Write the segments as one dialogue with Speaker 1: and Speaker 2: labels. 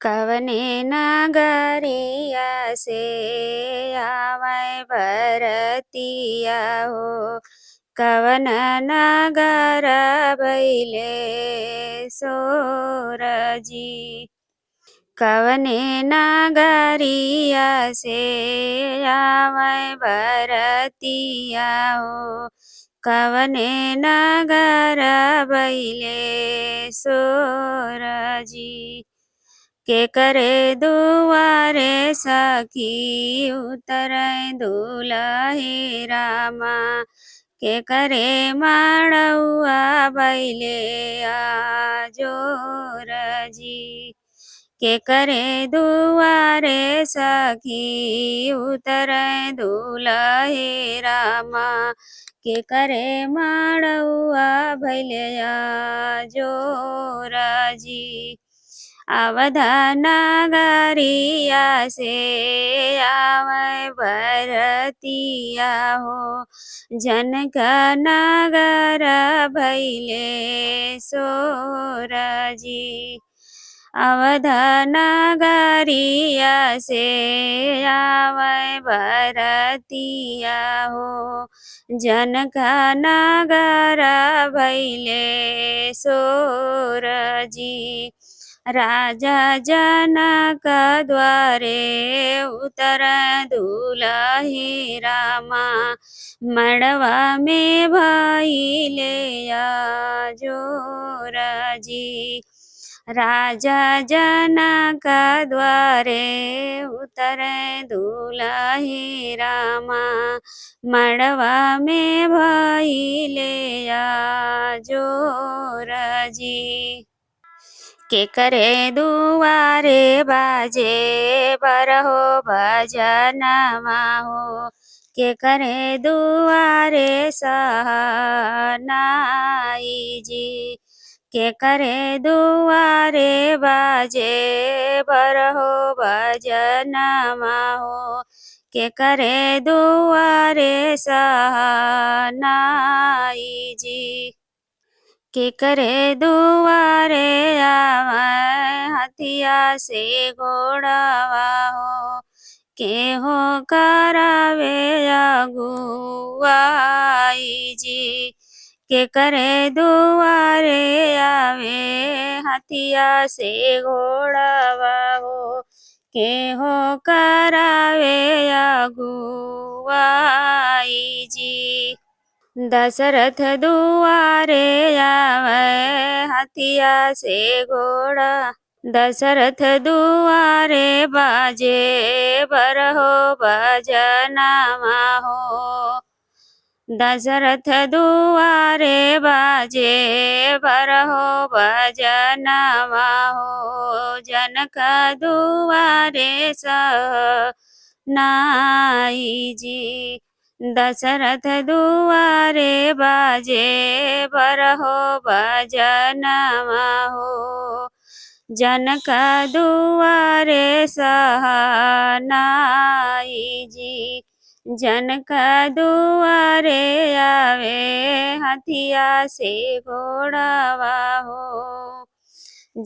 Speaker 1: कवने नगरिया से आवै बरतिया हो। कवन नगर भइले सोरजी। कवने नगरिया से आवै बरतिया हो। कवने नगर भइले सोरजी। के करे दुआरे सखी उतरै दुलही रामा। के करे माड़ौआ भइले आजोरजी। के करे दुआरे सखी उतरै दुलही रामा। के करे माड़ौआ भइले आजोरजी। अवध नगरिया से आवै बरतिया हो। जनक नगर भइले सोरजी। अवध नगरिया से आवै बरतिया हो। जनक नगर भइले सोरजी। राजा जनक द्वारे उतरै दुलही रामा। मड़वा में भइले आजोरजी। राजा जनक द्वारे उतरै दुलही रामा। मड़वा में भइले आजोरजी। के करे दुआरे बाजे बरहो भजनमा हो। के करे दुआरे सहनाई जी। के करे दुआरे बाजे बरहो भजनमा हो। के करे दुआरे सहनाई जी। के करे दुआरे आवै हथिया से घोड़वा हो। के हो करावे अगुआई जी। के करे दुआरे आवे हथिया से घोड़वा हो। के हो करावे अगुआई जी। दशरथ दुआरे आवै हथिया से घोड़ा। दशरथ दुआरे बाजे बरहो भजनमा हो। दशरथ दुआरे बाजे बरहो भजनमा हो। जनक दुआरे सहनाई जी। दशरथ दुआरे बाजे बरहो भजनमा हो। जनक दुआरे सहनाई जी। जनक दुआरे आवे हथिया से घोड़वा हो।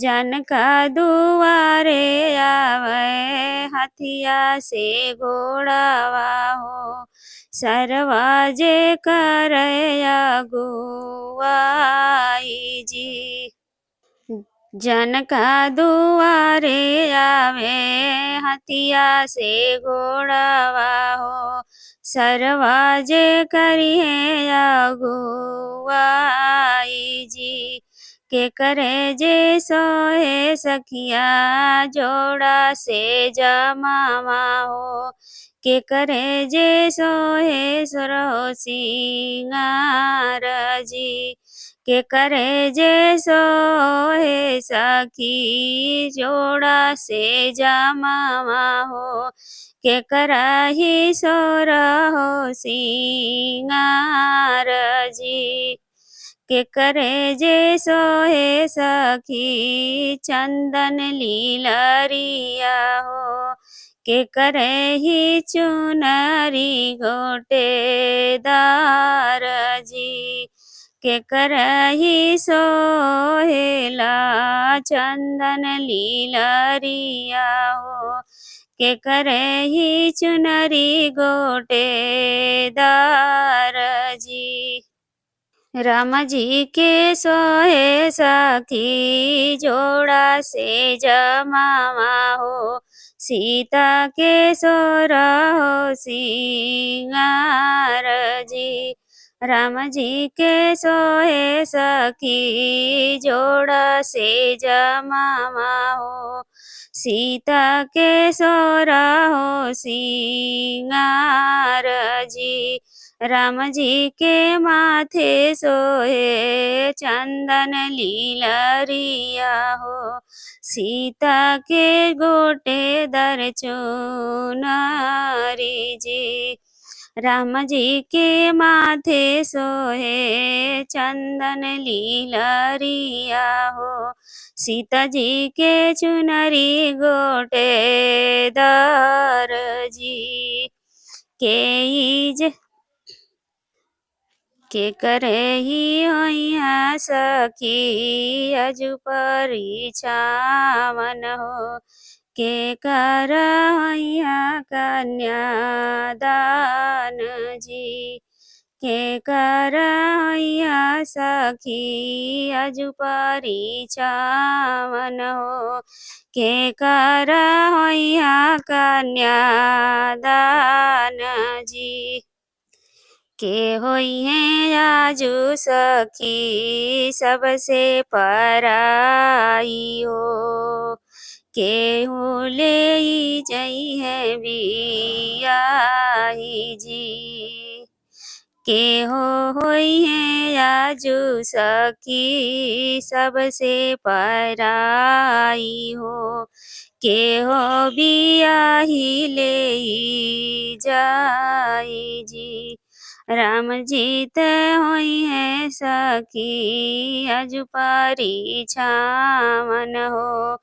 Speaker 1: जनक दुआरे आवै हथिया से घोड़वा हो। सरवा जे करय अगुआई जी। जनक दुआरे आवे हथिया से घोड़वा हो। सरवा जे करिहे अगुआई जी। के करे जे सोहे सखिया जोड़ा से जमावा हो। के करे जे सोहे सुरहो सिंगार जी। के करे जे सोहे सखी जोड़ा से जमावा हो। के कराही सोरहो सिंगार जी। के करे जे सोहे सखी चंदन लीलरिया हो। के करे ही चुनरी गोटेदार जी। के करही सोहेला चंदन लीलरिया हो के करही चुनरी गोटेदार जी। राम जी के सोहे सखी जोड़ा से जमावा हो सीता के सोरा हो सिंगार जी। राम जी के सोहे सखी जोड़ा से जमावा हो सीता के सोरा हो सिंगार जी। राम जी के माथे सोहे चंदन लीलरिया हो सीता के गोटे दर चुनरी जी। राम जी के माथे सोहे चंदन लीलरिया हो सीता जी के चुनरी गोटे दर जी। के करही होइहा सखी अजु परिछावन हो के कर होइहा कन्यादान जी। के कर होइहा सखी अजु परिछावन हो के कर होइहा कन्यादान जी। के होई है आजू सखी सबसे पराई हो केहू ले जई है बियाही जी। के होई है आजू सखी सबसे पराई हो के हो बियाही ले जाई जी। राम जी ते होई है सखी अजु परिछावन हो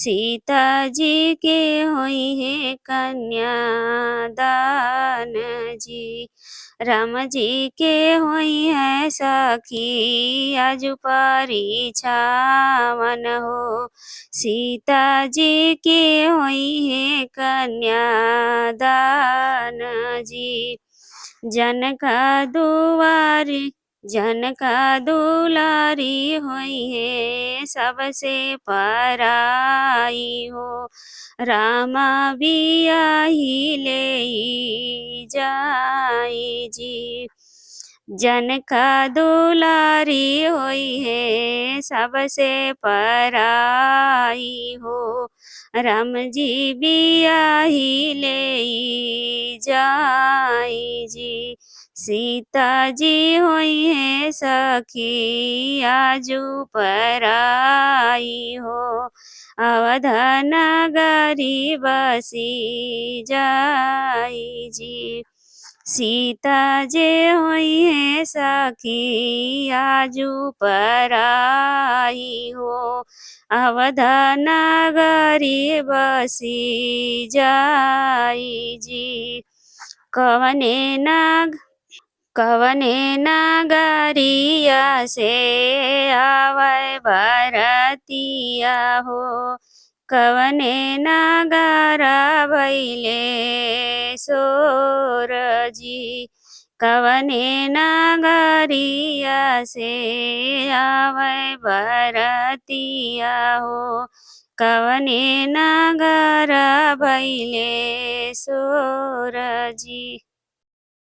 Speaker 1: सीता जी के होई है कन्यादान जी। राम जी के होई है सखी अजु परिछावन हो सीता जी के होई है कन्यादान जी। जनका दुलारी होई है सबसे पराई हो रामा बियाही ले जाई जी। जनका दुलारी होई है सबसे पराई हो राम जी बियाही ले जाई जी। सीता जी होई है सखी आजू पराई हो अवध नगरी बसी जाई जी। सीता जे होई है सखी आजू पराई हो अवध नगरी बसी जाई जी। कवने नगरिया से आवे भरतिया हो कवने नगर भैले सोर जी। कवने नगरिया से आवे भरतिया हो कवने नगर भैले सोर जी।